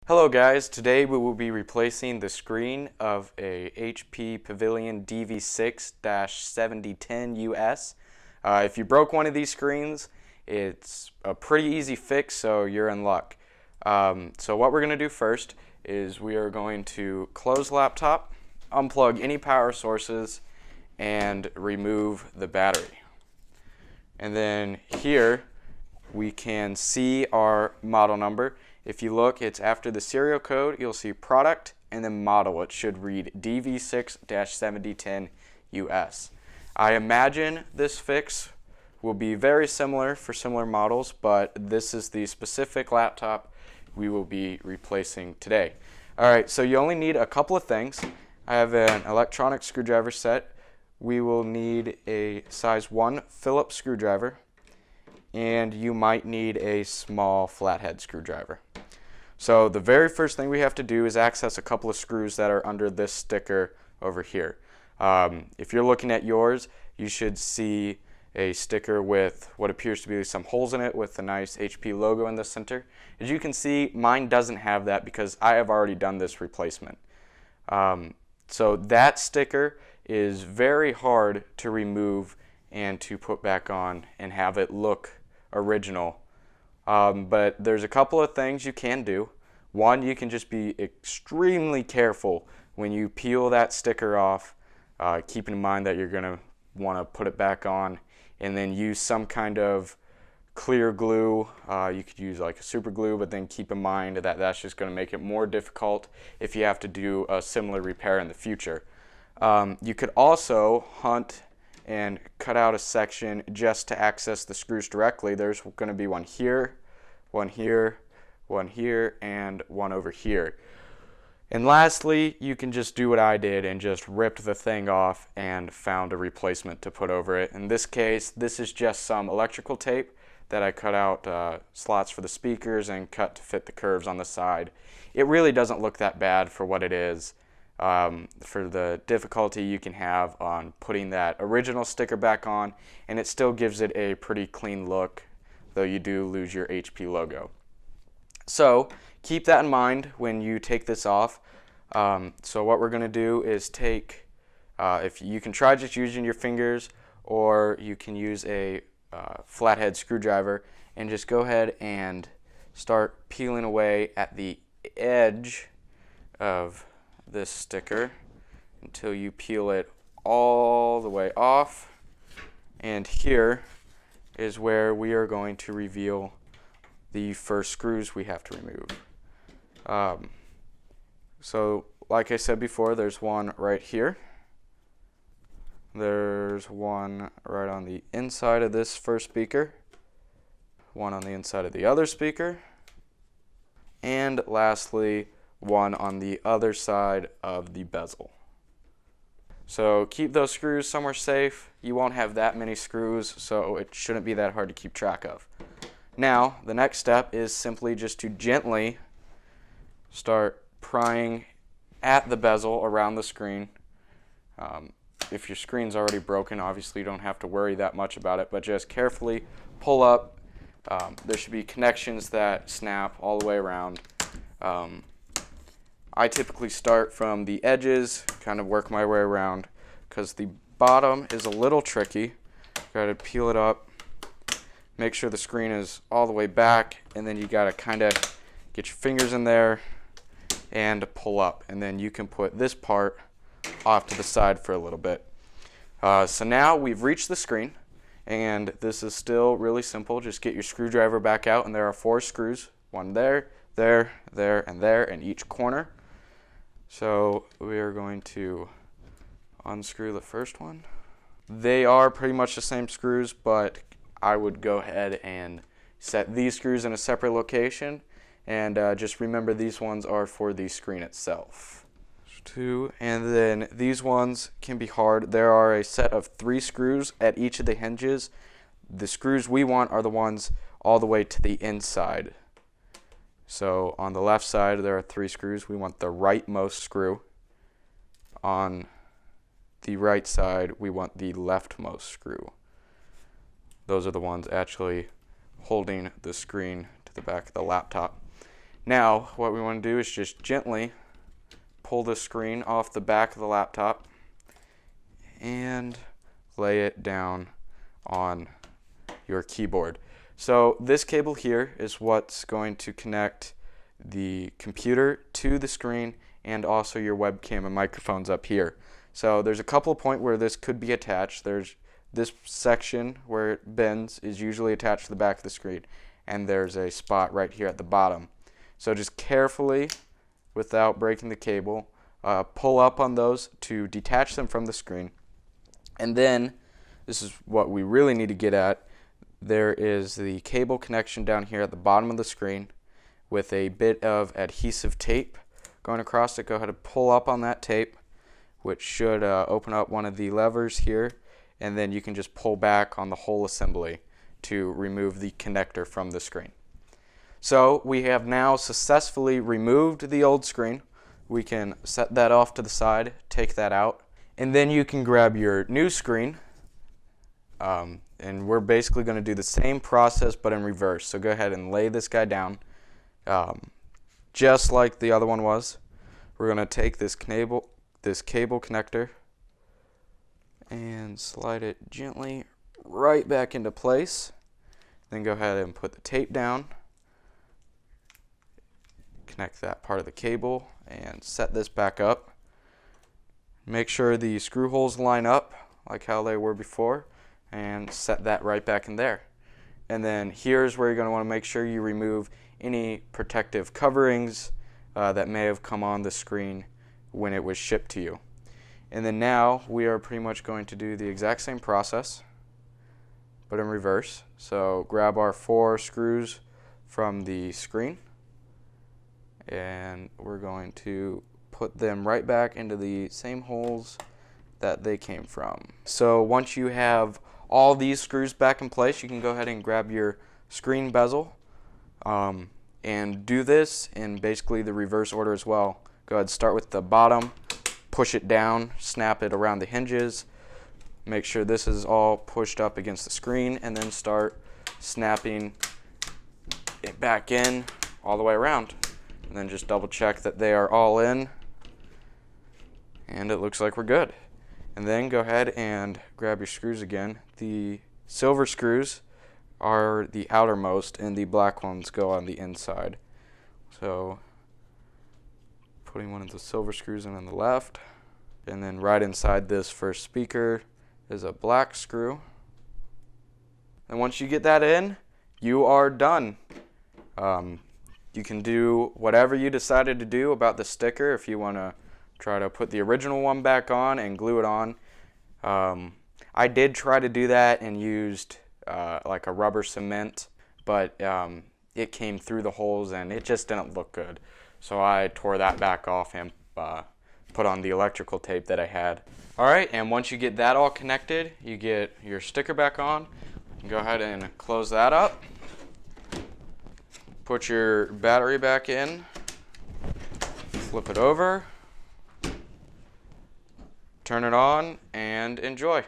Hello guys, today we will be replacing the screen of a HP Pavilion DV6-7010us. If you broke one of these screens, it's a pretty easy fix, so you're in luck. So what we're going to do first is we are going to close laptop, unplug any power sources, and remove the battery. And then here we can see our model number. If you look, it's after the serial code, you'll see product and then model. It should read DV6-7010us. I imagine this fix will be very similar for similar models, but this is the specific laptop we will be replacing today. Alright, so you only need a couple of things. I have an electronic screwdriver set. We will need a size 1 Phillips screwdriver, and you might need a small flathead screwdriver. So the very first thing we have to do is access a couple of screws that are under this sticker over here. If you're looking at yours, you should see a sticker with what appears to be some holes in it with a nice HP logo in the center. As you can see, mine doesn't have that because I have already done this replacement. So that sticker is very hard to remove and to put back on and have it look original. But there's a couple of things you can do. One, you can just be extremely careful when you peel that sticker off, keeping in mind that you're going to want to put it back on, and then use some kind of clear glue. You could use like a super glue, but then keep in mind that that's just going to make it more difficult if you have to do a similar repair in the future. You could also hunt and cut out a section just to access the screws directly. There's going to be one here, one here, one here, and one over here. And lastly, you can just do what I did and just ripped the thing off and found a replacement to put over it. In this case, this is just some electrical tape that I cut out slots for the speakers and cut to fit the curves on the side. It really doesn't look that bad for what it is. For the difficulty you can have on putting that original sticker back on, and it still gives it a pretty clean look, though you do lose your HP logo. So keep that in mind when you take this off. So what we're going to do is take, if you can try just using your fingers, or you can use a flathead screwdriver, and just go ahead and start peeling away at the edge of this sticker until you peel it all the way off. And here is where we are going to reveal the first screws we have to remove. So like I said before, there's one right here. There's one right on the inside of this first speaker, one on the inside of the other speaker, and lastly one on the other side of the bezel. So keep those screws somewhere safe. You won't have that many screws, so it shouldn't be that hard to keep track of. Now, the next step is simply just to gently start prying at the bezel around the screen. If your screen's already broken, obviously you don't have to worry that much about it, but just carefully pull up. There should be connections that snap all the way around. I typically start from the edges, kind of work my way around, because the bottom is a little tricky. Got to peel it up, make sure the screen is all the way back, and then you got to kind of get your fingers in there and pull up, and then you can put this part off to the side for a little bit. So now we've reached the screen, and this is still really simple. Just get your screwdriver back out, and there are 4 screws, one there, there, and there in each corner. So we are going to unscrew the first one. They are pretty much the same screws, but I would go ahead and set these screws in a separate location, and just remember these ones are for the screen itself. 2, and then these ones can be hard. There are a set of 3 screws at each of the hinges. The screws we want are the ones all the way to the inside. So on the left side there are 3 screws. We want the rightmost screw. On the right side we want the leftmost screw. Those are the ones actually holding the screen to the back of the laptop. Now what we want to do is just gently pull the screen off the back of the laptop and lay it down on your keyboard. So this cable here is what's going to connect the computer to the screen and also your webcam and microphones up here. So there's a couple of points where this could be attached. There's this section where it bends is usually attached to the back of the screen, and there's a spot right here at the bottom. So just carefully, without breaking the cable, pull up on those to detach them from the screen. And then, this is what we really need to get at, there is the cable connection down here at the bottom of the screen with a bit of adhesive tape going across it. Go ahead and pull up on that tape, which should open up one of the levers here, and then you can just pull back on the whole assembly to remove the connector from the screen. So we have now successfully removed the old screen. We can set that off to the side, take that out, and then you can grab your new screen, and we're basically going to do the same process but in reverse. So go ahead and lay this guy down, just like the other one was. We're going to take this cable connector and slide it gently right back into place. Then go ahead and put the tape down, connect that part of the cable, and set this back up. Make sure the screw holes line up like how they were before, and set that right back in there. And then here's where you're going to want to make sure you remove any protective coverings that may have come on the screen when it was shipped to you. And then now we are pretty much going to do the exact same process but in reverse. So grab our 4 screws from the screen, and we're going to put them right back into the same holes that they came from. So once you have all these screws back in place, you can go ahead and grab your screen bezel and do this in basically the reverse order as well. Go ahead and start with the bottom, push it down, snap it around the hinges, make sure this is all pushed up against the screen, and then start snapping it back in all the way around. And then just double check that they are all in, and it looks like we're good. And then go ahead and grab your screws again. The silver screws are the outermost and the black ones go on the inside. So putting one of the silver screws in on the left, and then right inside this first speaker is a black screw. And once you get that in, you are done. You can do whatever you decided to do about the sticker. If you want to try to put the original one back on and glue it on. I did try to do that and used like a rubber cement, but it came through the holes and it just didn't look good. So I tore that back off and put on the electrical tape that I had. Alright, and once you get that all connected, you get your sticker back on. Go ahead and close that up. Put your battery back in, flip it over, turn it on, and enjoy.